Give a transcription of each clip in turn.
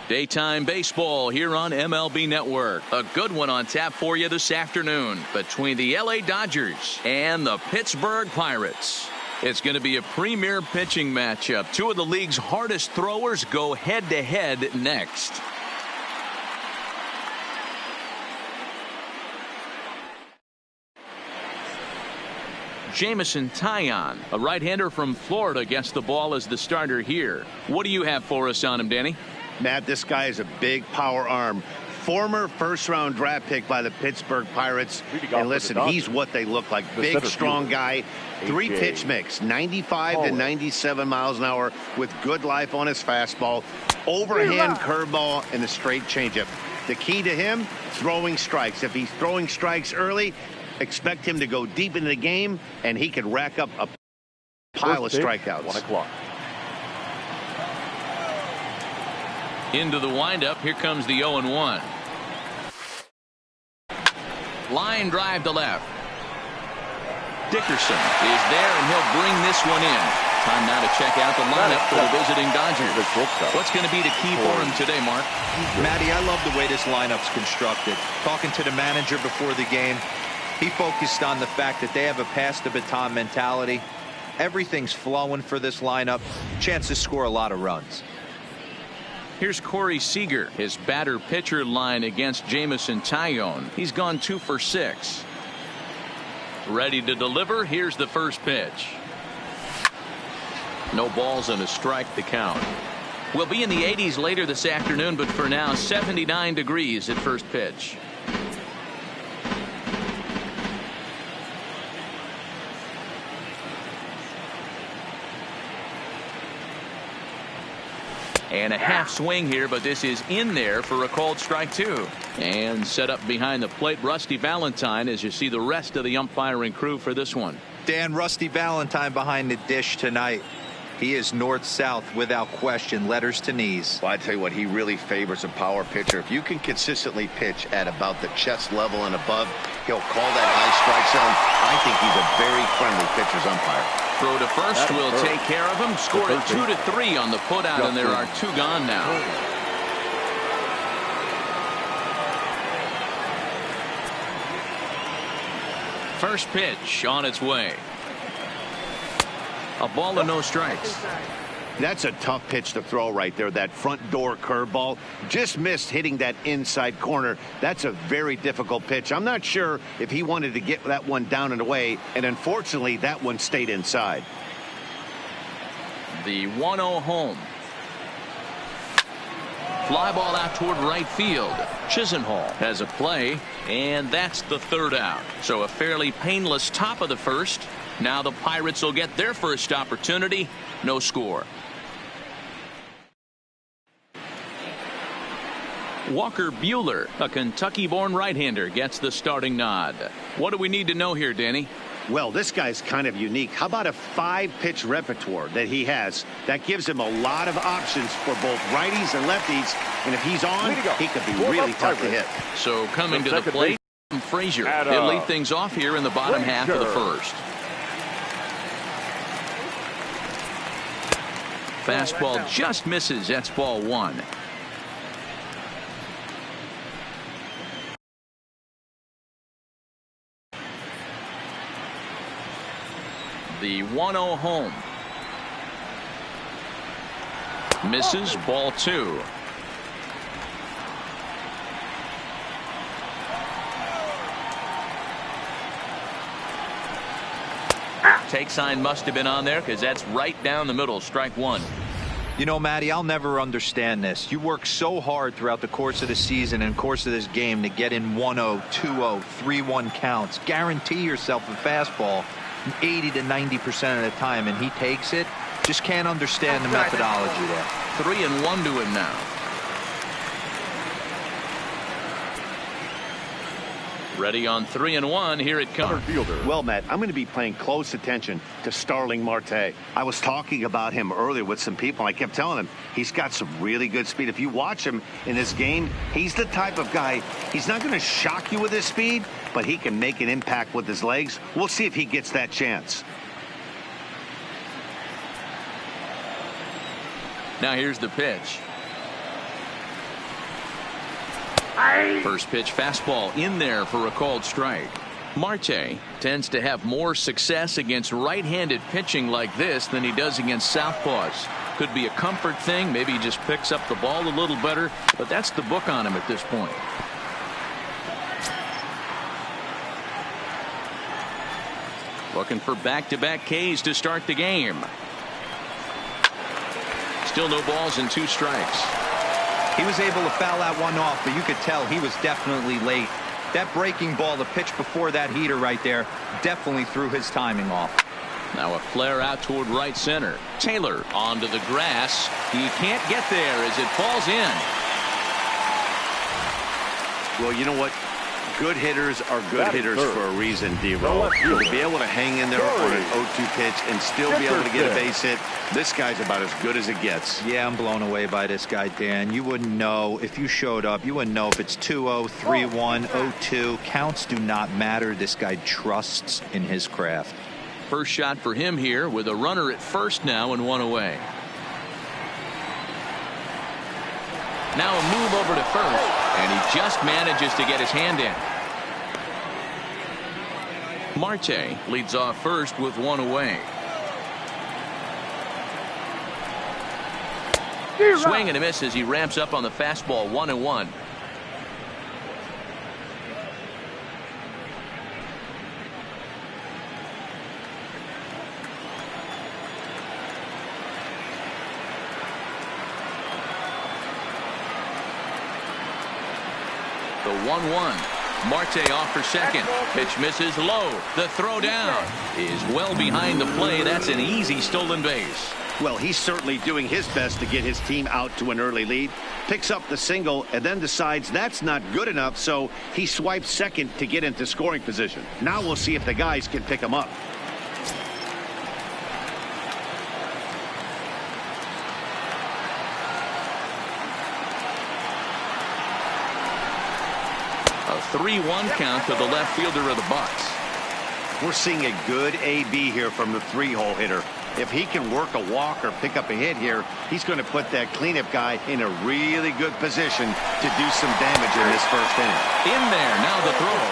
Daytime baseball here on MLB Network. A good one on tap for you this afternoon between the LA Dodgers and the Pittsburgh Pirates. It's going to be a premier pitching matchup. Two of the league's hardest throwers go head-to-head next. Jameson Taillon, a right-hander from Florida, gets the ball as the starter here. What do you have for us on him, Danny? Matt, this guy is a big power arm. Former first-round draft pick by the Pittsburgh Pirates. And listen, he's what they look like. Big, strong guy. Three-pitch mix, 95 to 97 miles an hour with good life on his fastball. Overhand curveball and a straight changeup. The key to him, throwing strikes. If he's throwing strikes early, expect him to go deep into the game, and he could rack up a pile of strikeouts. 1 o'clock. Into the windup. Here comes the 0-1. Line drive to left. Dickerson is there, and he'll bring this one in. Time now to check out the lineup for the visiting Dodgers. What's going to be the key for him today, Mark? Matty, I love the way this lineup's constructed. Talking to the manager before the game, he focused on the fact that they have a pass the baton mentality. Everything's flowing for this lineup. Chance to score a lot of runs. Here's Corey Seager, his batter-pitcher line against Jameson Taillon. He's gone 2 for 6. Ready to deliver. Here's the first pitch. No balls and a strike to count. We'll be in the 80s later this afternoon, but for now, 79 degrees at first pitch. And a half swing here, but this is in there for a called strike 2. And set up behind the plate, Rusty Valentine, as you see the rest of the umpiring crew for this one. Dan, Rusty Valentine behind the dish tonight. He is north-south without question, letters to knees. Well, I tell you what, he really favors a power pitcher. If you can consistently pitch at about the chest level and above, he'll call that high strike zone. I think he's a very friendly pitcher's umpire. Throw to first will take care of him. Scored at 2-3 on the putout, and there are 2 gone now. First pitch on its way. A ball and no strikes. That's a tough pitch to throw right there. That front door curveball just missed hitting that inside corner. That's a very difficult pitch. I'm not sure if he wanted to get that one down and away, and unfortunately that one stayed inside. The 1-0 home. Fly ball out toward right field. Chisenhall has a play, and that's the 3rd out. So a fairly painless top of the first. Now the Pirates will get their first opportunity. No score. Walker Buehler, a Kentucky-born right-hander, gets the starting nod. What do we need to know here, Danny? Well, this guy's kind of unique. How about a 5-pitch repertoire that he has? That gives him a lot of options for both righties and lefties. And if he's on, he could be really tough to hit. So coming to the plate, Frazier. He'll lead things off here in the bottom half of the first. Fastball just misses. That's ball 1. The 1-0 home. Misses, ball 2. Take sign must have been on there because that's right down the middle. Strike 1. You know, Matty, I'll never understand this. You work so hard throughout the course of the season and course of this game to get in 1-0, 2-0, 3-1 counts. Guarantee yourself a fastball 80 to 90% of the time, and he takes it. Just can't understand the methodology there. 3-1 to him now. Ready on 3-1. Here it comes. Well, Matt, I'm going to be paying close attention to Starling Marte. I was talking about him earlier with some people. I kept telling him he's got some really good speed. If you watch him in this game, he's the type of guy, he's not going to shock you with his speed, but he can make an impact with his legs. We'll see if he gets that chance. Now here's the pitch. First pitch fastball in there for a called strike. Marte tends to have more success against right-handed pitching like this than he does against southpaws. Could be a comfort thing. Maybe he just picks up the ball a little better, but that's the book on him at this point. Looking for back-to-back Ks to start the game. Still no balls and 2 strikes. He was able to foul that one off, but you could tell he was definitely late. That breaking ball, the pitch before that heater right there, definitely threw his timing off. Now a flare out toward right center. Taylor onto the grass. He can't get there as it falls in. Well, you know what? Good hitters are good hitters for a reason, D-Roll. To be able to hang in there on an 0-2 pitch and still be able to get a base hit, this guy's about as good as it gets. Yeah, I'm blown away by this guy, Dan. You wouldn't know if you showed up. You wouldn't know if it's 2-0, 3-1, 0-2. Counts do not matter. This guy trusts in his craft. First shot for him here with a runner at first now and 1 away. Now a move over to first, and he just manages to get his hand in. Marte leads off first with 1 away. Swing and a miss as he ramps up on the fastball. 1-1. The 1-1. Marte off for second. Pitch misses low. The throw down is well behind the play. That's an easy stolen base. Well, he's certainly doing his best to get his team out to an early lead. Picks up the single and then decides that's not good enough, so he swipes second to get into scoring position. Now we'll see if the guys can pick him up. A 3-1 count to the left fielder of the Bucks. We're seeing a good AB here from the 3-hole hitter. If he can work a walk or pick up a hit here, he's going to put that cleanup guy in a really good position to do some damage in this first inning. In there, now the throw.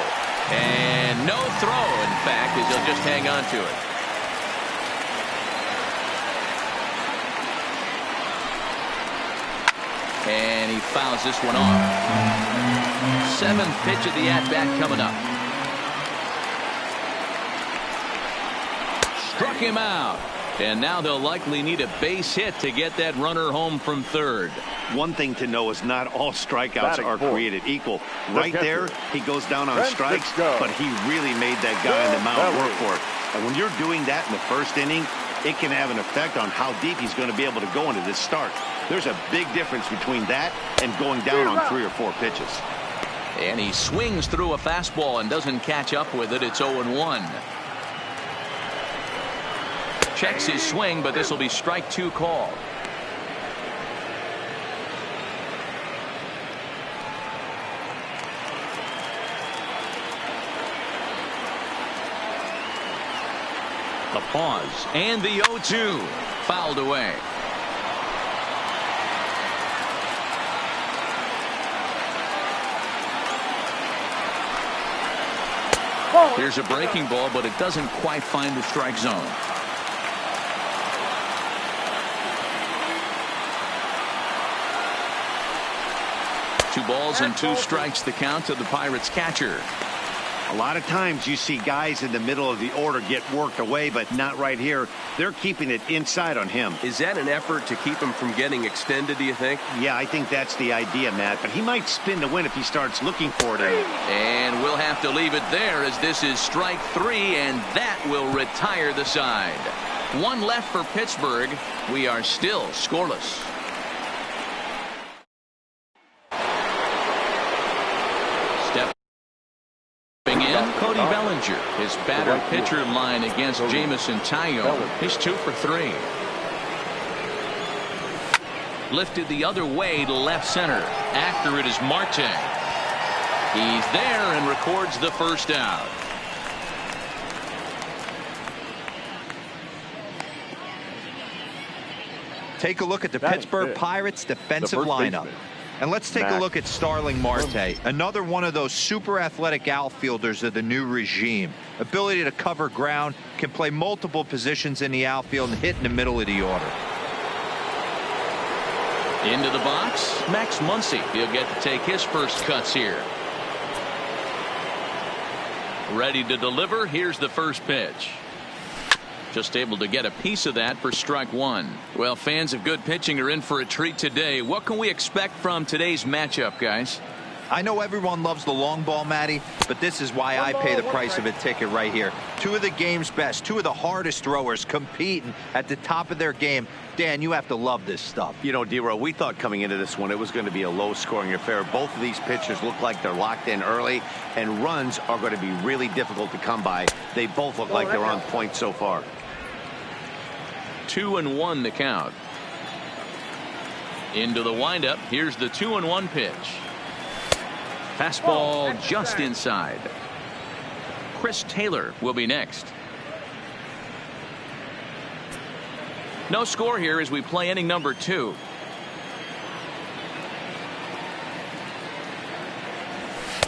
And no throw, in fact, as he'll just hang on to it. And he fouls this one off. 7th pitch of the at-bat coming up. Struck him out. And now they'll likely need a base hit to get that runner home from third. One thing to know is not all strikeouts are created equal. Right there, he goes down on strikes, but he really made that guy on the mound work for it. And when you're doing that in the first inning, it can have an effect on how deep he's going to be able to go into this start. There's a big difference between that and going down on 3 or 4 pitches. And he swings through a fastball and doesn't catch up with it. It's 0-1. Checks his swing, but this will be strike 2 called. The pause and the 0-2 fouled away. Here's a breaking ball, but it doesn't quite find the strike zone. Two balls and 2 strikes the count to the Pirates catcher. A lot of times you see guys in the middle of the order get worked away, but not right here. They're keeping it inside on him. Is that an effort to keep him from getting extended, do you think? Yeah, I think that's the idea, Matt. But he might spin to win if he starts looking for it. And we'll have to leave it there as this is strike 3, and that will retire the side. 1 left for Pittsburgh. We are still scoreless. Cody Bellinger, his batter-pitcher line against Jamison Tayo. He's 2 for 3. Lifted the other way to left center. After it is Marte. He's there and records the first out. Take a look at the Pittsburgh Pirates defensive lineup. And let's take a look at Starling Marte, another one of those super athletic outfielders of the new regime. Ability to cover ground, can play multiple positions in the outfield and hit in the middle of the order. Into the box, Max Muncy. He'll get to take his first cuts here. Ready to deliver. Here's the first pitch. Just able to get a piece of that for strike one. Well, fans of good pitching are in for a treat today. What can we expect from today's matchup, guys? I know everyone loves the long ball, Matty, but this is why I pay the price of a ticket right here. Two of the game's best, two of the hardest throwers competing at the top of their game. Dan, you have to love this stuff. You know, D-Row, we thought coming into this one it was going to be a low-scoring affair. Both of these pitchers look like they're locked in early, and runs are going to be really difficult to come by. They both look like they're on point so far. 2-1 the count. Into the windup. Here's the 2-1 pitch. Fastball just inside. Chris Taylor will be next. No score here as we play inning number 2.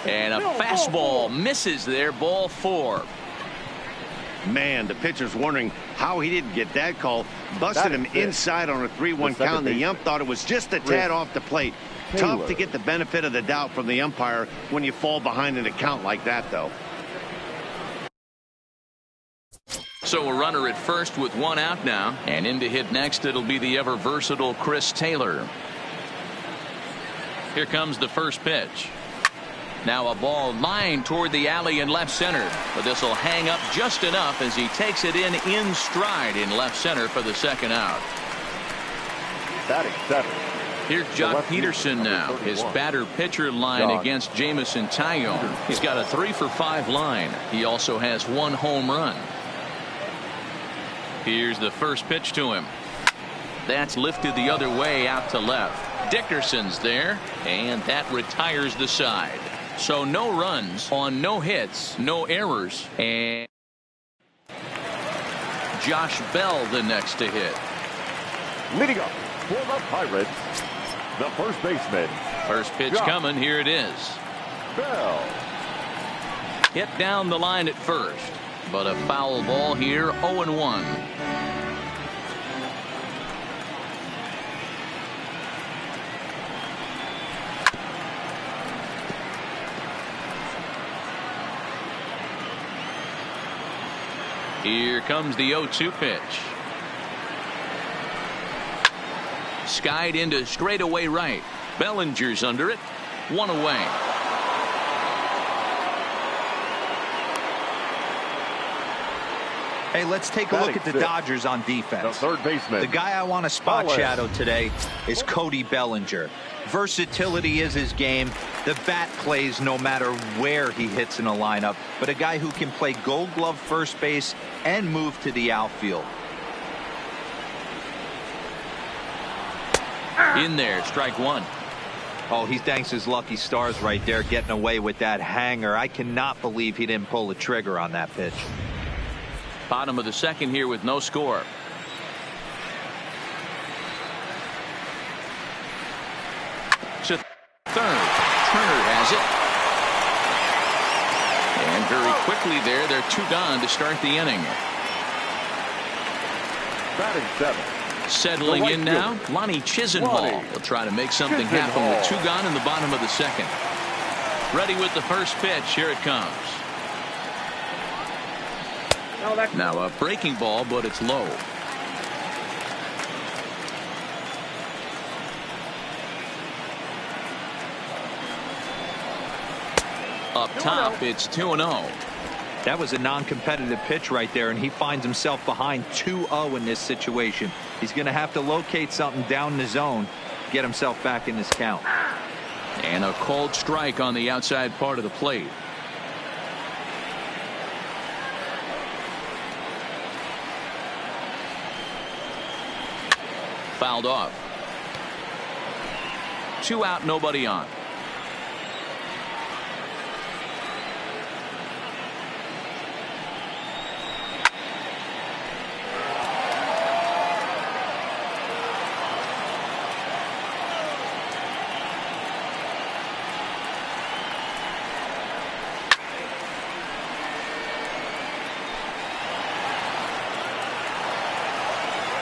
And a fastball misses there. Ball 4. Man, the pitcher's wondering how he didn't get that call. Busted him inside on a 3-1 count. The ump thought it was just a tad off the plate. Tough to get the benefit of the doubt from the umpire when you fall behind in a count like that, though. So a runner at first with one out now. And in to hit next, it'll be the ever versatile Chris Taylor. Here comes the first pitch. Now a ball lined toward the alley in left center. But this will hang up just enough as he takes it in stride in left center for the second out. Batting 7. Here's Jock Peterson now. His batter-pitcher line against Jamison Tyone. He's got a 3-for-5 line. He also has 1 home run. Here's the first pitch to him. That's lifted the other way out to left. Dickerson's there, and that retires the side. So no runs on no hits, no errors, and Josh Bell the next to hit. Leading up for the Pirates, the first baseman. First pitch coming. Here it is. Bell. Hit down the line at first, but a foul ball here. 0-1. Here comes the 0-2 pitch. Skied into straightaway right. Bellinger's under it. 1 away. Hey, let's take a look at the Dodgers on defense. The third baseman. The guy I want to spot shadow today is Cody Bellinger. Versatility is his game. The bat plays no matter where he hits in a lineup, but a guy who can play Gold Glove first base and move to the outfield. In there, strike 1. Oh, he thanks his lucky stars right there, getting away with that hanger. I cannot believe he didn't pull the trigger on that pitch. Bottom of the second here with no score. To third. Turner has it. And very quickly there, they're 2 gone to start the inning. Batting 7. Settling in now, Lonnie Chisenhall. He'll try to make something happen with 2 gone in the bottom of the second. Ready with the first pitch. Here it comes. Now a breaking ball, but it's low. Up top, it's 2-0. That was a non-competitive pitch right there, and he finds himself behind 2-0 in this situation. He's going to have to locate something down the zone, get himself back in this count. And a cold strike on the outside part of the plate. Fouled off. 2 out, nobody on.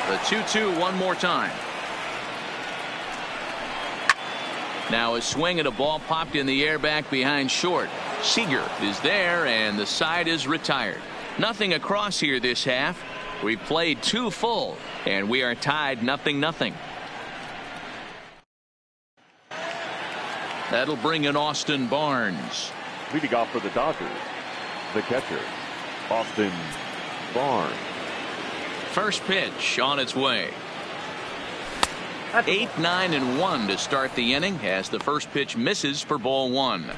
The 2-2 one more time. Now a swing at a ball popped in the air back behind short. Seager is there, and the side is retired. Nothing across here this half. We played 2 full, and we are tied 0-0. That'll bring in Austin Barnes. Leading off for the Dodgers, the catcher, Austin Barnes. First pitch on its way. 8-9-1 to start the inning as the first pitch misses for ball 1.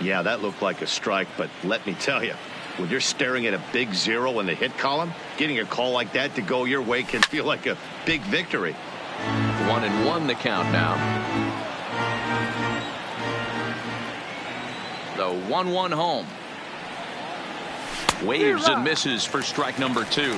Yeah, that looked like a strike, but let me tell you, when you're staring at a big 0 in the hit column, getting a call like that to go your way can feel like a big victory. 1-1 the count now. The 1-1 home. Waves and misses for strike number 2.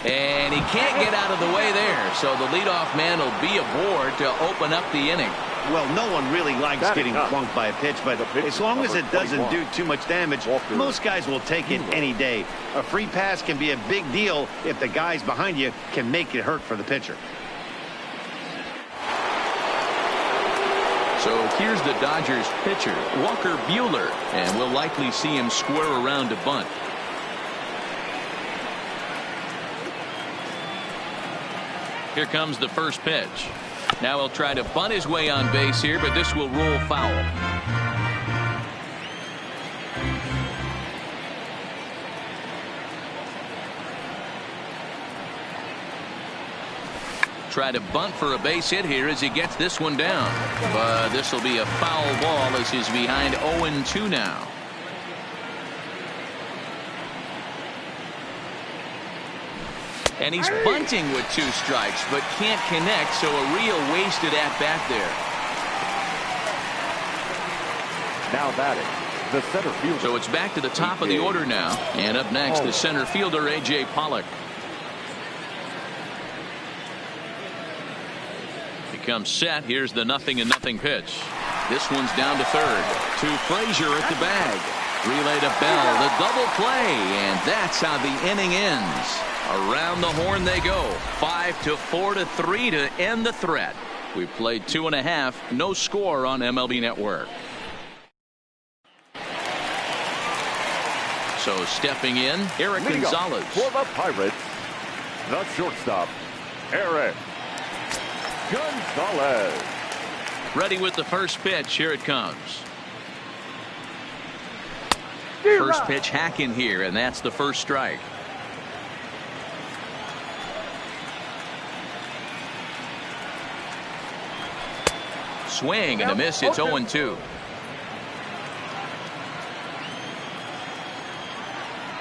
And he can't get out of the way there, so the leadoff man will be aboard to open up the inning. Well, no one really likes getting plunked by a pitch, but as long as it doesn't do too much damage, most guys will take it any day. A free pass can be a big deal if the guys behind you can make it hurt for the pitcher. So here's the Dodgers pitcher, Walker Buehler, and we'll likely see him square around to bunt. Here comes the first pitch. Now he'll try to bunt his way on base here, but this will roll foul. Try to bunt for a base hit here as he gets this one down. But this will be a foul ball as he's behind 0-2 now. And he's bunting with 2 strikes, but can't connect, so a real wasted at-bat there. Now batting, the center fielder. So it's back to the top of the order now. And up next, the center fielder, A.J. Pollock. He comes set. Here's the 0-0 pitch. This one's down to third. To Frazier at the bag. Relay to Bell. The double play. And that's how the inning ends. Around the horn they go. 5-4-3 to end the threat. We played 2.5. No score on MLB Network. So stepping in, Eric Gonzalez. For the Pirates, the shortstop, Eric Gonzalez. Ready with the first pitch. Here it comes. First pitch hack in here, and that's the first strike. Swing and a miss. It's 0-2.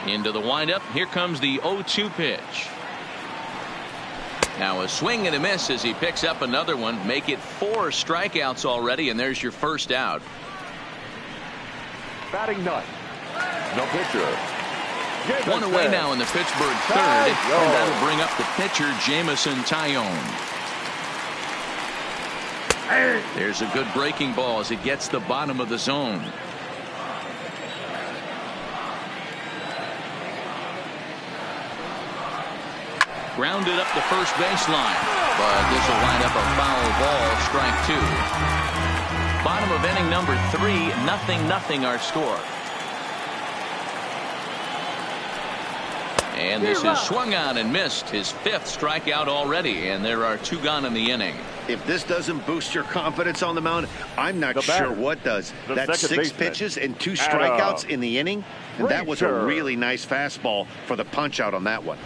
Into the windup. Here comes the 0-2 pitch. Now a swing and a miss as he picks up another one. Make it 4 strikeouts already, and there's your first out. Batting ninth, the pitcher. One away now in the Pittsburgh third, and that'll bring up the pitcher, Jameson Taillon. There's a good breaking ball as it gets the bottom of the zone. Grounded up the first baseline, but this will wind up a foul ball, strike 2. Bottom of inning number 3, 0-0 our score. And this is swung on and missed, his 5th strikeout already, and there are 2 gone in the inning. If this doesn't boost your confidence on the mound, I'm not sure what does. That's 6 pitches and 2 strikeouts in the inning, and that was a really nice fastball for the punch out on that one.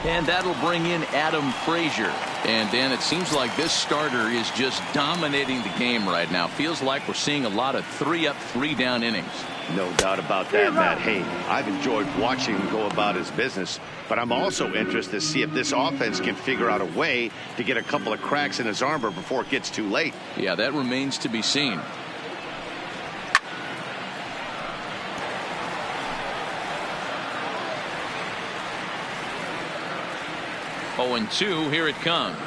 And that'll bring in Adam Frazier. And Dan, it seems like this starter is just dominating the game right now. Feels like we're seeing a lot of 3-up, 3-down innings. No doubt about that, Matt. Hey, I've enjoyed watching him go about his business, but I'm also interested to see if this offense can figure out a way to get a couple of cracks in his armor before it gets too late. Yeah, that remains to be seen. Oh, 0-2, here it comes.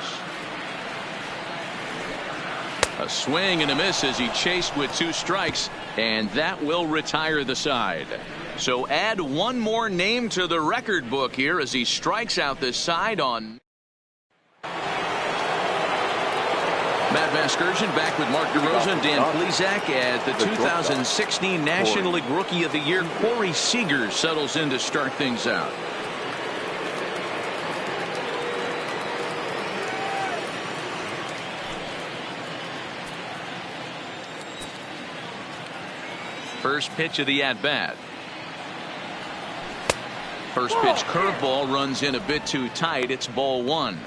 A A swing and a miss as he chased with 2 strikes, and that will retire the side. So add one more name to the record book here as he strikes out this side on. Matt Vasgersian back with Mark DeRosa and Dan Plesac as the 2016 National League Rookie of the Year Corey Seager settles in to start things out. First pitch of the at-bat. First pitch curveball runs in a bit too tight. It's ball 1.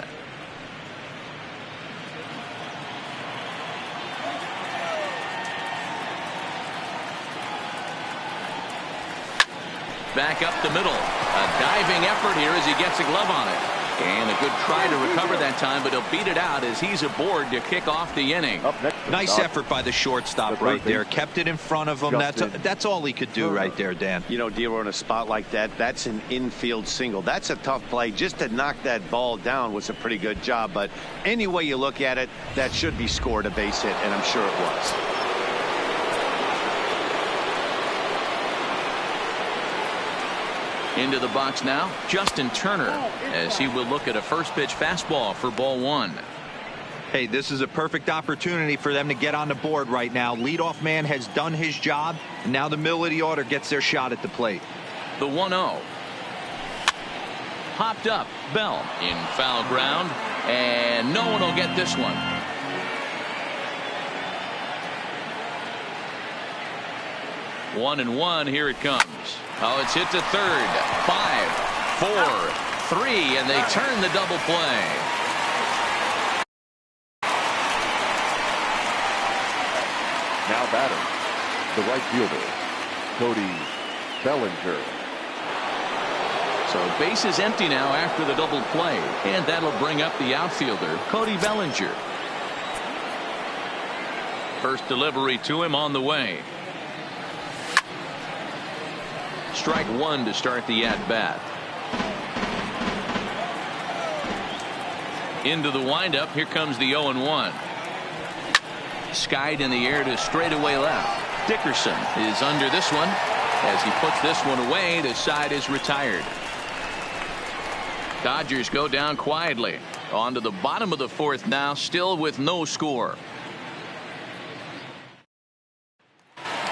Back up the middle. A diving effort here as he gets a glove on it. And a good try to recover that time, but he'll beat it out as he's aboard to kick off the inning. Nice effort by the shortstop right there. Kept it in front of him. That's all he could do right there, Dan. You know, Dero, in a spot like that, that's an infield single. That's a tough play. Just to knock that ball down was a pretty good job. But any way you look at it, that should be scored a base hit, and I'm sure it was. Into the box now, Justin Turner, as he will look at a first pitch fastball for ball 1. Hey, this is a perfect opportunity for them to get on the board right now. Leadoff man has done his job, and now the middle of the order gets their shot at the plate. The 1-0. Popped up, Bell in foul ground, and no one will get this one. One and one, here it comes. Oh, it's hit to third. 5, 4, 3, and they turn the double play. Now batting, the right fielder, Cody Bellinger. So base is empty now after the double play, and that'll bring up the outfielder, Cody Bellinger. First delivery to him on the way. Strike 1 to start the at-bat. Into the windup. Here comes the 0-1. Skied in the air to straightaway left. Dickerson is under this one. As he puts this one away, the side is retired. Dodgers go down quietly. On to the bottom of the 4th now, still with no score.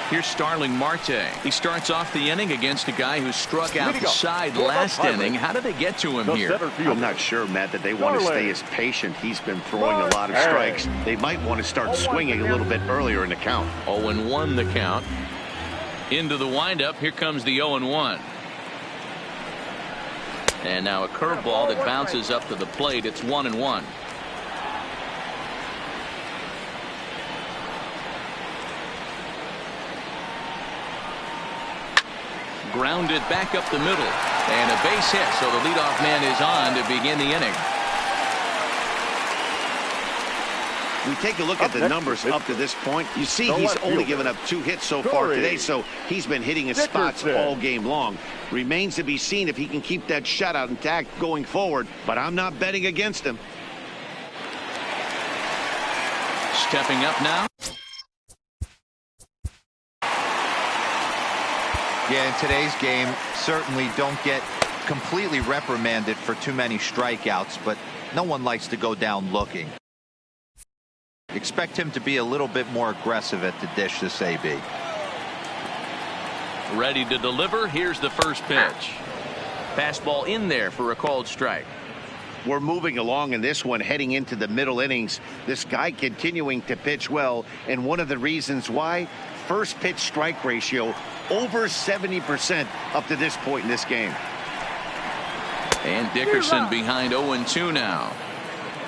Here's Starling Marte. He starts off the inning against a guy who struck out the side last inning. How did they get to him here? I'm not sure, Matt, that they want to stay as patient. He's been throwing a lot of strikes. They might want to start swinging a little bit earlier in the count. 0-1 the count. Into the windup. Here comes the 0-1. And now a curveball that bounces up to the plate. It's 1-1. Grounded back up the middle, and a base hit, so the leadoff man is on to begin the inning. We take a look at the numbers up to this point. You see he's only given up 2 hits so far today, so he's been hitting his spots all game long. Remains to be seen if he can keep that shutout intact going forward, but I'm not betting against him. Stepping up now. Yeah, in today's game, certainly don't get completely reprimanded for too many strikeouts, but no one likes to go down looking. Expect him to be a little bit more aggressive at the dish this AB. Ready to deliver. Here's the first pitch. Fastball in there for a called strike. We're moving along in this one, heading into the middle innings. This guy continuing to pitch well, and one of the reasons why, first pitch strike ratio over 70% up to this point in this game. And Dickerson behind 0-2 now.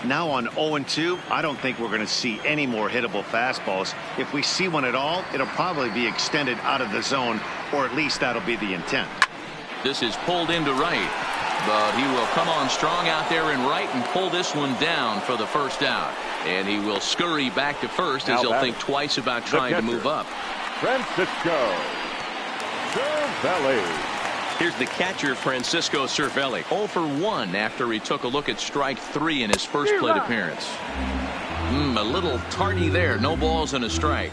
Now on 0-2, I don't think we're going to see any more hittable fastballs. If we see one at all, it'll probably be extended out of the zone, or at least that'll be the intent. This is pulled into right, but he will come on strong out there in right and pull this one down for the first out. And he will scurry back to first as he'll think twice about trying to move up. Francisco Cervelli. Here's the catcher, Francisco Cervelli, 0 for 1 after he took a look at strike 3 in his first plate appearance. A little tardy there. No balls and a strike.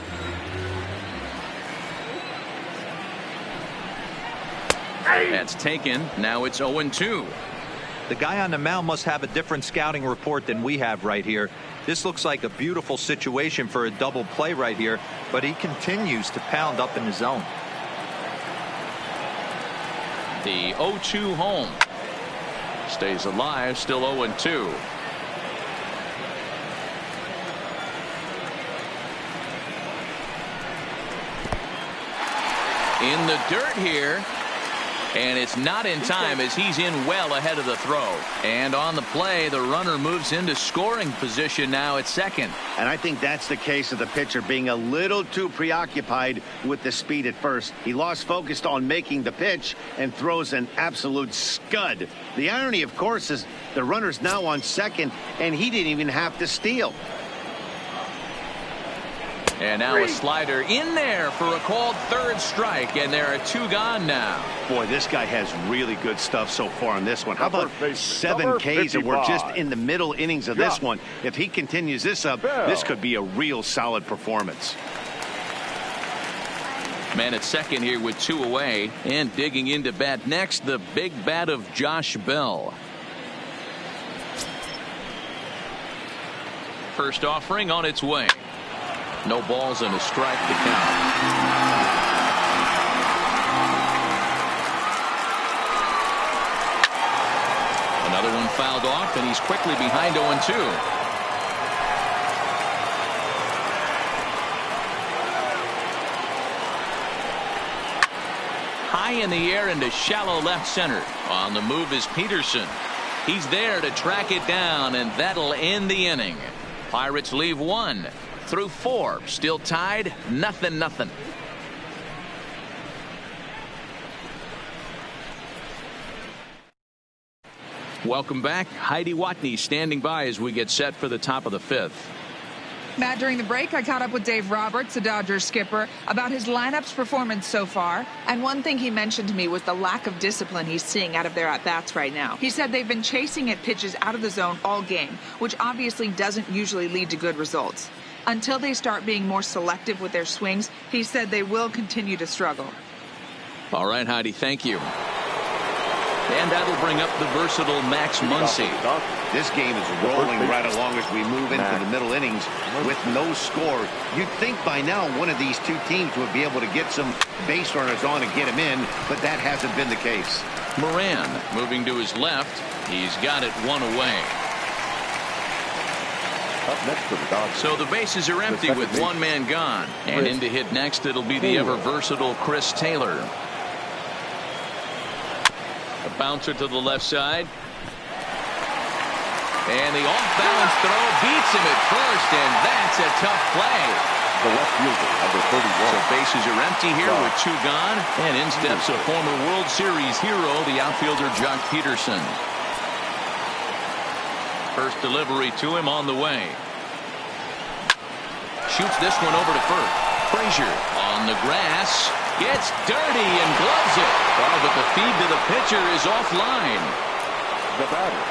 That's taken. Now it's 0-2. The guy on the mound must have a different scouting report than we have right here. This looks like a beautiful situation for a double play right here, but he continues to pound up in the zone. The 0-2 home. Stays alive, still 0-2. In the dirt here. And it's not in time as he's in well ahead of the throw. And on the play, the runner moves into scoring position now at second. And I think that's the case of the pitcher being a little too preoccupied with the speed at first. He lost focus on making the pitch and throws an absolute scud. The irony, of course, is the runner's now on second, and he didn't even have to steal. And now a slider in there for a called third strike, and there are 2 gone now. Boy, this guy has really good stuff so far on this one. How about 7 Ks, and we're just in the middle innings of this one. If he continues this up, this could be a real solid performance. Man at second here with 2 away, and digging into bat next, the big bat of Josh Bell. First offering on its way. No balls and a strike to count. Another one fouled off, and he's quickly behind 0-2. High in the air into shallow left center. On the move is Peterson. He's there to track it down, and that'll end the inning. Pirates leave 1 through 4, still tied, 0-0. Welcome back. Heidi Watney standing by as we get set for the top of the 5th. Matt, during the break, I caught up with Dave Roberts, the Dodgers skipper, about his lineup's performance so far. And one thing he mentioned to me was the lack of discipline he's seeing out of their at-bats right now. He said they've been chasing at pitches out of the zone all game, which obviously doesn't usually lead to good results. Until they start being more selective with their swings, he said they will continue to struggle. All right, Heidi, thank you. And that'll bring up the versatile Max Muncy. This game is rolling right along as we move into the middle innings with no score. You'd think by now one of these 2 teams would be able to get some base runners on and get him in, but that hasn't been the case. Moran moving to his left. He's got it 1 away. Up next for the Dodgers. So the bases are empty with 1 man gone. And in to hit next, it'll be the ever-versatile Chris Taylor. A bouncer to the left side. And the off-balance throw beats him at first, and that's a tough play. The left fielder, number 31. So bases are empty here with 2 gone. And in steps a former World Series hero, the outfielder Jock Peterson. First delivery to him on the way. Shoots this one over to first. Frazier on the grass. Gets dirty and gloves it. Oh, but the feed to the pitcher is offline. The batter,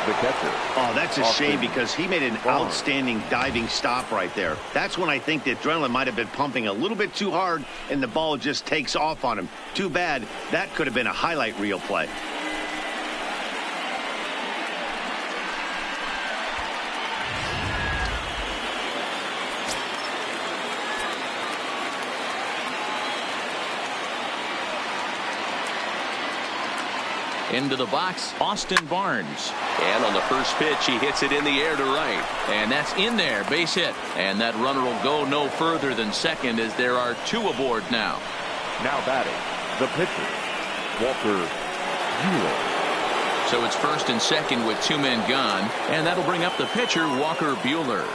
the catcher. Oh, that's a shame because he made an outstanding diving stop right there. That's when I think the adrenaline might have been pumping a little bit too hard and the ball just takes off on him. Too bad. That could have been a highlight reel play. Into the box, Austin Barnes. And on the first pitch, he hits it in the air to right. And that's in there, base hit. And that runner will go no further than second as there are 2 aboard now. Now batting, the pitcher, Walker Buehler. So it's first and second with 2 men gone. And that'll bring up the pitcher, Walker Buehler.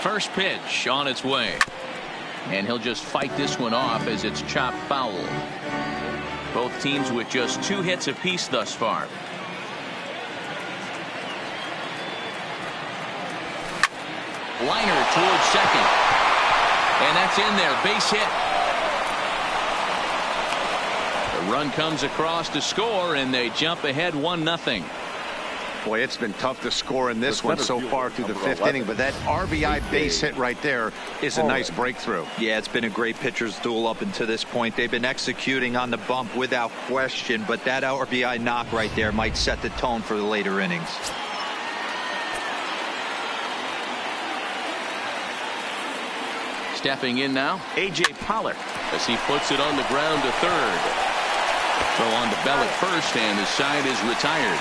First pitch on its way. And he'll just fight this one off as it's chopped foul. Both teams with just 2 hits apiece thus far. Liner towards second. And that's in there. Base hit. The run comes across to score, and they jump ahead 1-0. Boy, it's been tough to score in this one so far through the fifth inning, but that RBI base hit right there is a nice breakthrough. Yeah, it's been a great pitcher's duel up until this point. They've been executing on the bump without question, but that RBI knock right there might set the tone for the later innings. Stepping in now, A.J. Pollock as he puts it on the ground to third. Throw on to Bell at first, and the side is retired.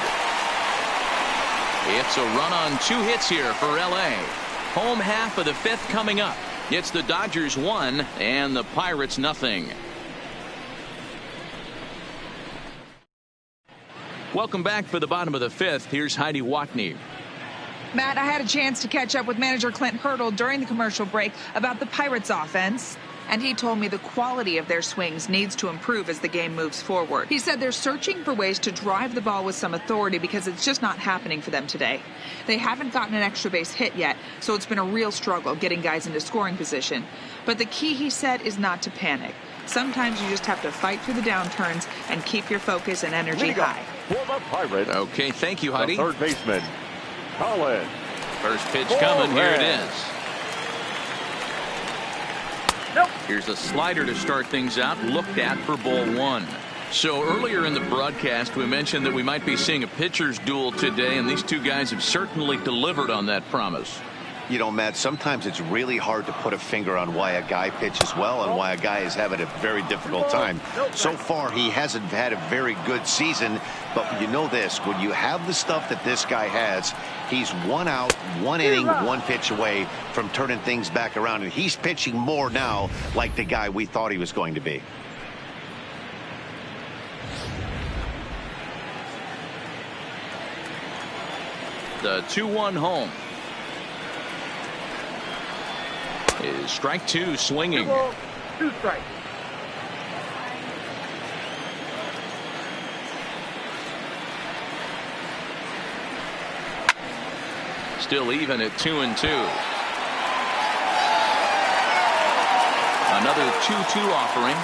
It's a run on 2 hits here for L.A. Home half of the fifth coming up. It's the Dodgers 1 and the Pirates 0. Welcome back for the bottom of the fifth. Here's Heidi Watney. Matt, I had a chance to catch up with manager Clint Hurdle during the commercial break about the Pirates offense, and he told me the quality of their swings needs to improve as the game moves forward. He said they're searching for ways to drive the ball with some authority because it's just not happening for them today. They haven't gotten an extra base hit yet, so it's been a real struggle getting guys into scoring position. But the key, he said, is not to panic. Sometimes you just have to fight through the downturns and keep your focus and energy high. For the Pirates, Okay, thank you, Heidi. the third baseman, Colin. First pitch coming. Here it is. Here's a slider to start things out, looked at for ball 1. So earlier in the broadcast, we mentioned that we might be seeing a pitcher's duel today, and these two guys have certainly delivered on that promise. You know, Matt, sometimes it's really hard to put a finger on why a guy pitches well and why a guy is having a very difficult time. So far, he hasn't had a very good season, but you know this, when you have the stuff that this guy has, he's 1 out, 1 inning, 1 pitch away from turning things back around, and he's pitching more now like the guy we thought he was going to be. The 2-1 home. Is strike 2 swinging. 2 strikes. Still even at 2-2. Another 2-2 offering.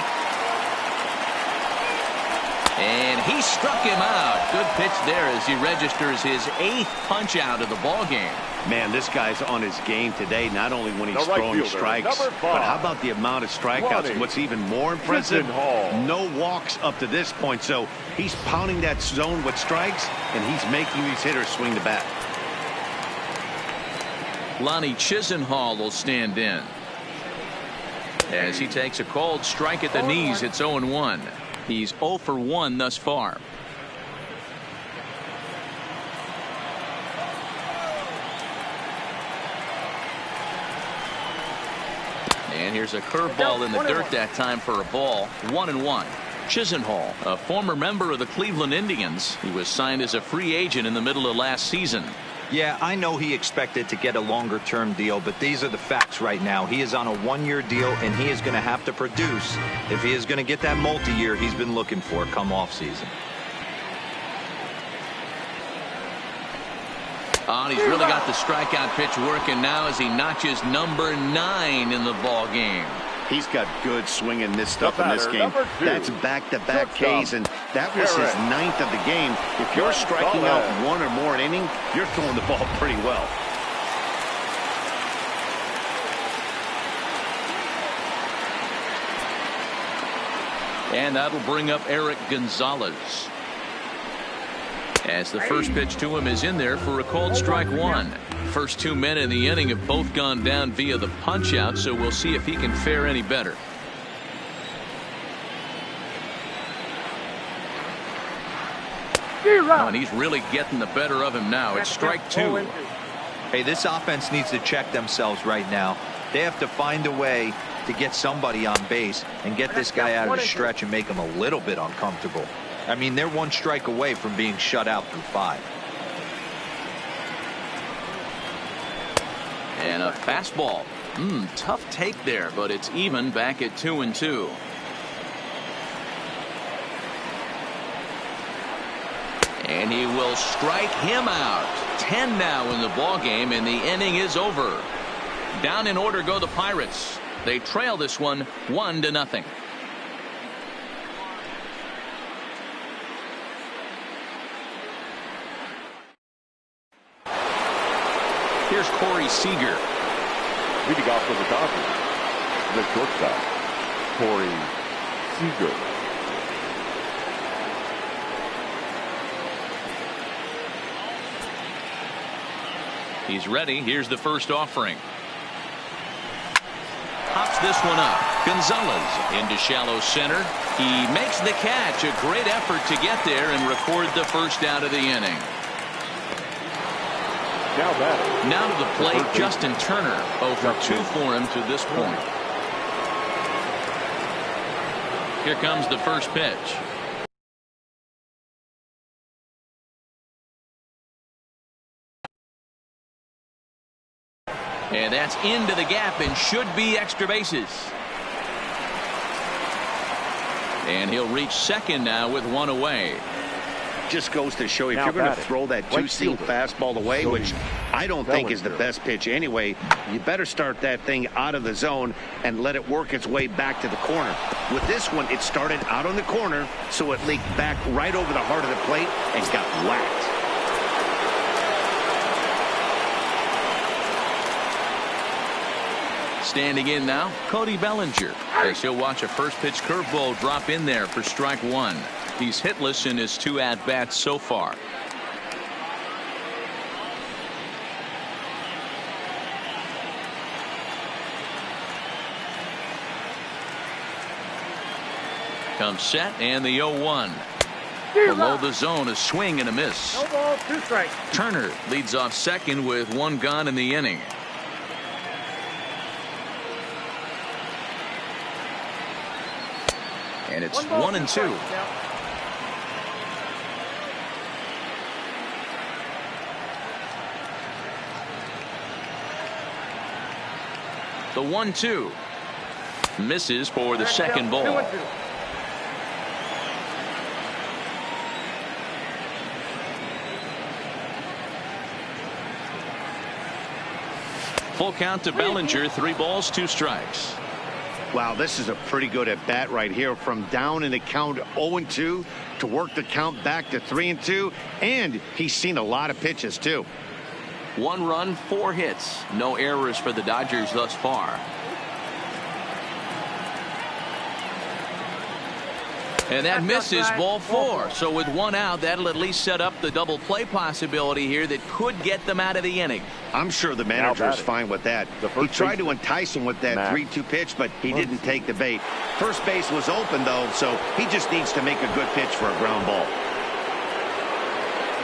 And he struck him out. Good pitch there as he registers his 8th punch out of the ball game. Man, this guy's on his game today, not only when he's throwing strikes, but how about the amount of strikeouts? And what's even more impressive, no walks up to this point. So he's pounding that zone with strikes, and he's making these hitters swing the bat. Lonnie Chisenhall will stand in as he takes a cold strike at the knees. It's 0-1. He's 0 for 1 thus far. And here's a curveball in the dirt that time for a ball. 1-1. Chisenhall, a former member of the Cleveland Indians. He was signed as a free agent in the middle of last season. Yeah, I know he expected to get a longer-term deal, but these are the facts right now. He is on a 1-year deal, and he is going to have to produce if he is going to get that multi-year he's been looking for come off-season. Oh, he's really got the strikeout pitch working now as he notches number 9 in the ball game. He's got good swinging this stuff in this game. That's back-to-back Ks, and that was his 9th of the game. If you're striking out 1 or more an inning, you're throwing the ball pretty well. And that'll bring up Eric Gonzalez, as the first pitch to him is in there for a called strike 1. First 2 men in the inning have both gone down via the punch out, so we'll see if he can fare any better. Oh, and he's really getting the better of him now. It's strike 2. Hey, this offense needs to check themselves right now. They have to find a way to get somebody on base and get this guy out of the stretch and make him a little bit uncomfortable. I mean, they're 1 strike away from being shut out through 5. And a fastball. Tough take there, but it's even back at 2-2. And he will strike him out. 10 now in the ball game, and the inning is over. Down in order go the Pirates. They trail this one 1-0. Here's Corey Seager. Leading off for the Dodgers, the shortstop, Corey Seager. He's ready. Here's the first offering. Pops this one up. Gonzalez into shallow center. He makes the catch. A great effort to get there and record the first out of the inning. Now to the plate, Justin Turner. 0 for 2 for him to this point. Here comes the first pitch. And that's into the gap and should be extra bases. And he'll reach second now with one away. Just goes to show you, if you're going to throw that two-seam fastball away, which I don't think is the best pitch anyway, you better start that thing out of the zone and let it work its way back to the corner. With this one, it started out on the corner, so it leaked back right over the heart of the plate and got whacked. Standing in now, Cody Bellinger, as he'll watch a first pitch curveball drop in there for strike one. He's hitless in his 2 at-bats so far. Comes set and the 0-1. Below the zone, a swing and a miss. No ball, 2 strikes. Turner leads off second with 1 gone in the inning. And it's 1-2. The 1-2 misses for the second ball. 2-2. Full count to Bellinger. 3 balls, 2 strikes. Wow, this is a pretty good at bat right here, from down in the count 0-2 to work the count back to 3-2, and he's seen a lot of pitches too. 1 run, 4 hits. No errors for the Dodgers thus far. And that misses, ball 4. So with 1 out, that'll at least set up the double play possibility here that could get them out of the inning. I'm sure the manager is fine with that. He tried to entice him with that 3-2 pitch, but he didn't take the bait. First base was open, though, so he just needs to make a good pitch for a ground ball.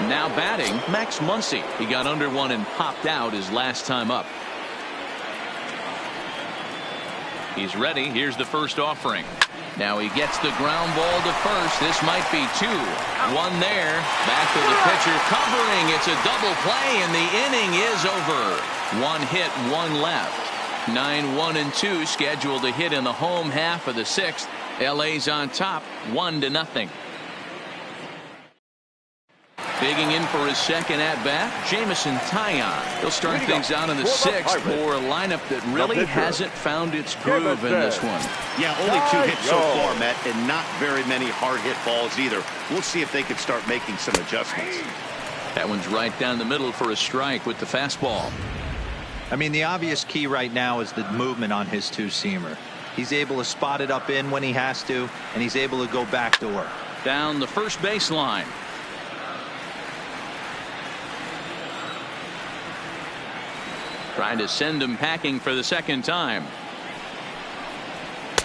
Now batting, Max Muncy. He got under 1 and popped out his last time up. He's ready. Here's the first offering. Now he gets the ground ball to first. This might be 2. 1 there. Back to the pitcher covering. It's a double play, and the inning is over. 1 hit, 1 left. 9-1-2 scheduled to hit in the home half of the 6th. LA's on top, 1-0. Digging in for his second at-bat, Jamison Taillon. He'll start things out in the 6th for a lineup that really hasn't found its groove in this one. Yeah, only 2 hits so far, Matt, and not very many hard-hit balls either. We'll see if they can start making some adjustments. That one's right down the middle for a strike with the fastball. I mean, the obvious key right now is the movement on his 2-seamer. He's able to spot it up in when he has to, and he's able to go backdoor. Down the first baseline. Trying to send him packing for the second time.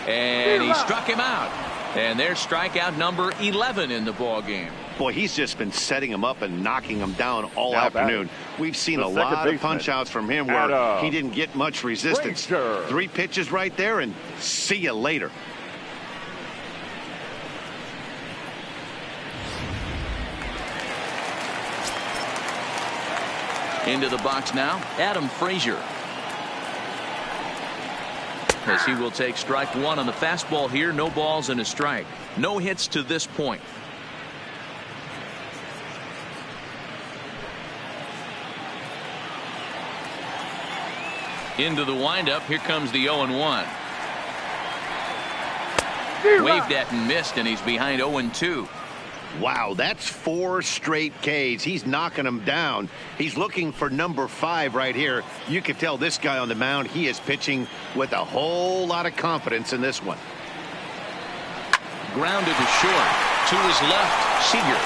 And he struck him out. And there's strikeout number 11 in the ball game. Boy, he's just been setting him up and knocking him down all afternoon. We've seen a lot of punch-outs from him where he didn't get much resistance. 3 pitches right there, and see you later. Into the box now, Adam Frazier. As he will take strike 1 on the fastball here. No balls and a strike. No hits to this point. Into the windup. Here comes the 0-1. Waved at and missed, and he's behind 0-2. Wow, that's 4 straight Ks. He's knocking them down. He's looking for number 5 right here. You can tell this guy on the mound, he is pitching with a whole lot of confidence in this one. Grounded to short. To his left, Seager.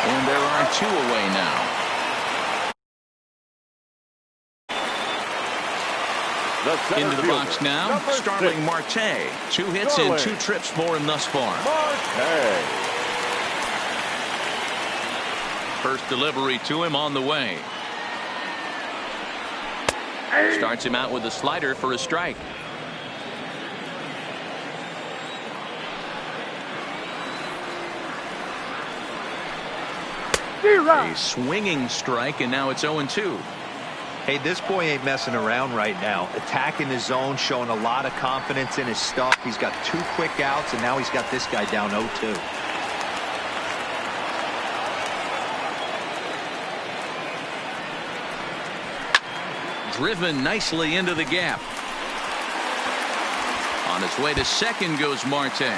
And there are 2 away now. Into the box now, Starling Marte. 2 hits and 2 trips for him thus far. First delivery to him on the way. Starts him out with a slider for a strike. A swinging strike, and now it's 0-2. Hey, this boy ain't messing around right now. Attacking his zone, showing a lot of confidence in his stuff. He's got 2 quick outs, and now he's got this guy down 0-2. Driven nicely into the gap. On his way to second goes Marte.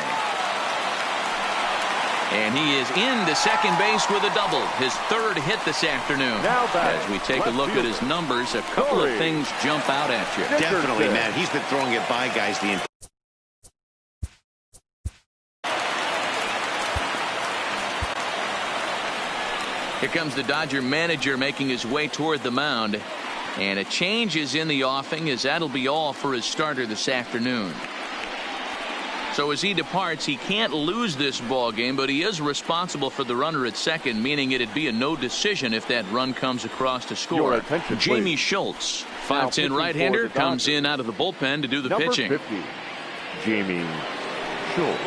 And he is into second base with a double. His 3rd hit this afternoon. As we take a look at his numbers, a couple of things jump out at you. Definitely, man. He's been throwing it by guys the entire. Here comes the Dodger manager making his way toward the mound. And a change is in the offing, as that'll be all for his starter this afternoon. So as he departs, he can't lose this ball game, but he is responsible for the runner at second, meaning it'd be a no decision if that run comes across to score. Jamie Schultz, 5'10" right-hander, comes in out of the bullpen to do the pitching. Number 50, Jamie Schultz.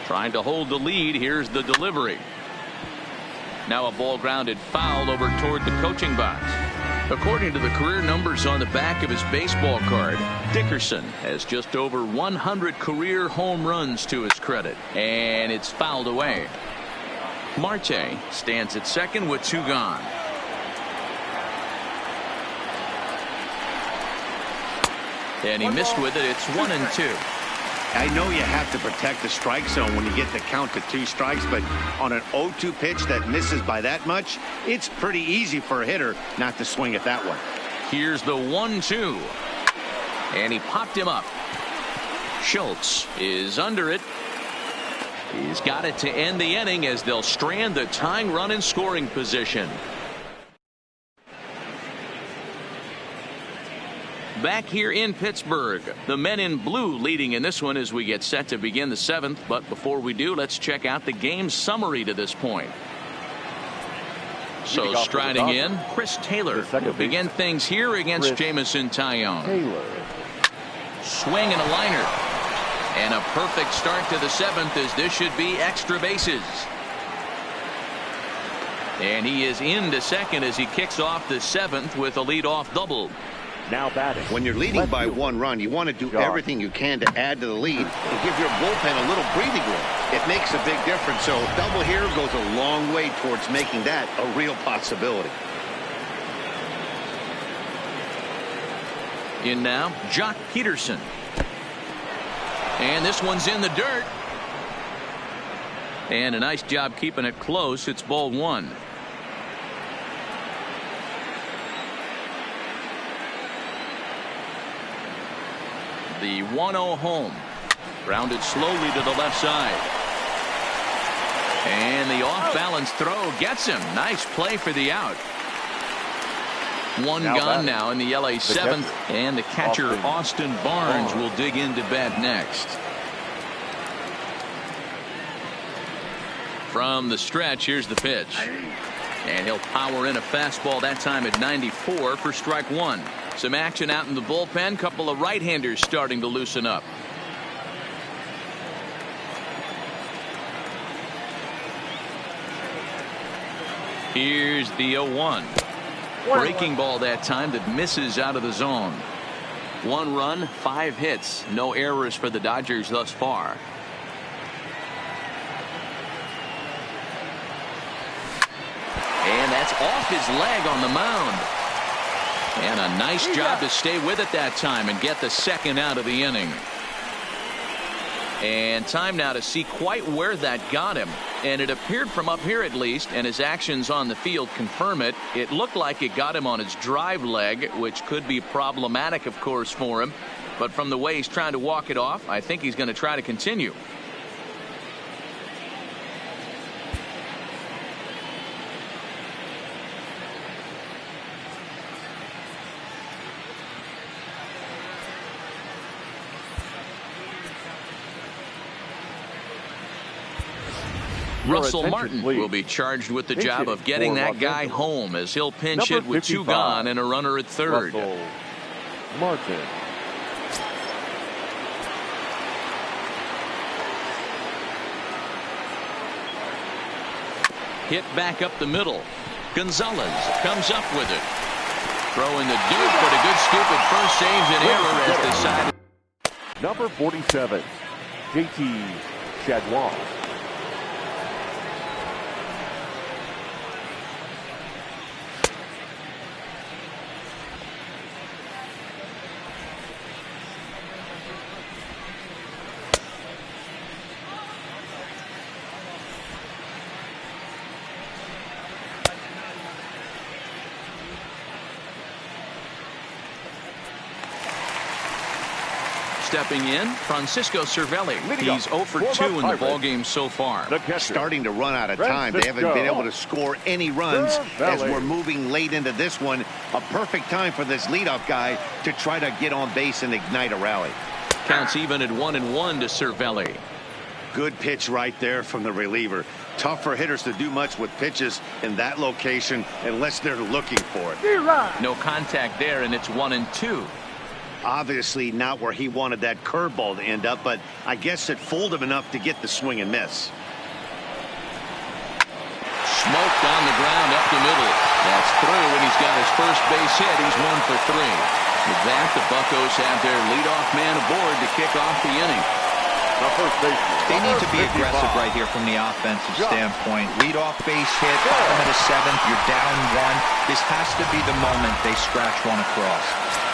Trying to hold the lead. Here's the delivery. Now a ball grounded foul over toward the coaching box. According to the career numbers on the back of his baseball card, Dickerson has just over 100 career home runs to his credit, and it's fouled away. Marte stands at second with 2 gone. And he missed with it. It's 1-2. I know you have to protect the strike zone when you get the count to 2 strikes, but on an 0-2 pitch that misses by that much, it's pretty easy for a hitter not to swing at that one. Here's the 1-2. And he popped him up. Schultz is under it. He's got it to end the inning as they'll strand the tying run in scoring position. Back here in Pittsburgh, the men in blue leading in this one as we get set to begin the 7th. But before we do, let's check out the game summary to this point. So striding in, Chris Taylor will begin things here against Jamison Tyone. Swing and a liner. And a perfect start to the 7th, as this should be extra bases. And he is into second as he kicks off the 7th with a leadoff double. Now batting. When you're leading by 1 run, you want to do everything you can to add to the lead and give your bullpen a little breathing room. It makes a big difference. So double here goes a long way towards making that a real possibility. In now, Jock Peterson. And this one's in the dirt. And a nice job keeping it close. It's ball 1. The 1-0 home. Grounded slowly to the left side. And the off-balance throw gets him. Nice play for the out. 1 gone now in the LA 7th. And the catcher, Austin Barnes, will dig into bat next. From the stretch, here's the pitch. And he'll power in a fastball that time at 94 for strike 1. Some action out in the bullpen. Couple of right-handers starting to loosen up. Here's the 0-1. Breaking ball that time that misses out of the zone. 1 run, 5 hits. No errors for the Dodgers thus far. And that's off his leg on the mound. And a nice job to stay with it that time and get the second out of the inning. And time now to see quite where that got him. And it appeared from up here at least, and his actions on the field confirm it. It looked like it got him on his drive leg, which could be problematic, of course, for him. But from the way he's trying to walk it off, I think he's going to try to continue. Russell Martin will be charged with the job of getting that guy home, as he'll pinch it with 2 gone and a runner at third. Russell Martin. Hit back up the middle. Gonzalez comes up with it. Throwing the deuce, but a good scoop at first, saves an error as decided. Number 47, JT Chadwan. Stepping in, Francisco Cervelli. He's 0 for 2 in the ballgame so far. Starting to run out of time. They haven't been able to score any runs as we're moving late into this one. A perfect time for this leadoff guy to try to get on base and ignite a rally. Counts even at 1-1 to Cervelli. Good pitch right there from the reliever. Tough for hitters to do much with pitches in that location unless they're looking for it. No contact there, and it's 1-2. Obviously not where he wanted that curveball to end up, but I guess it fooled him enough to get the swing and miss. Smoked on the ground up the middle. That's through, and he's got his first base hit. He's 1 for 3. With that, the Buccos have their leadoff man aboard to kick off the inning. They need to be aggressive right here from the offensive standpoint. Leadoff base hit, bottom of the 7th, you're down 1. This has to be the moment they scratch one across.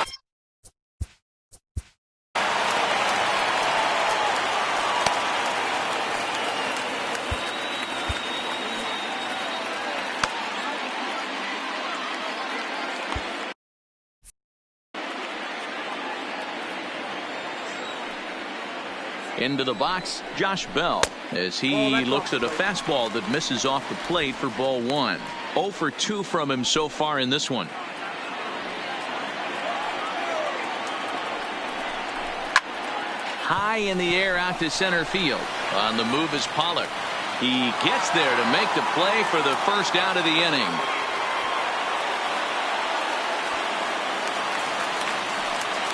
Into the box, Josh Bell, as he looks at a fastball that misses off the plate for ball 1. 0 for 2 from him so far in this one. High in the air out to center field. On the move is Pollock. He gets there to make the play for the first out of the inning.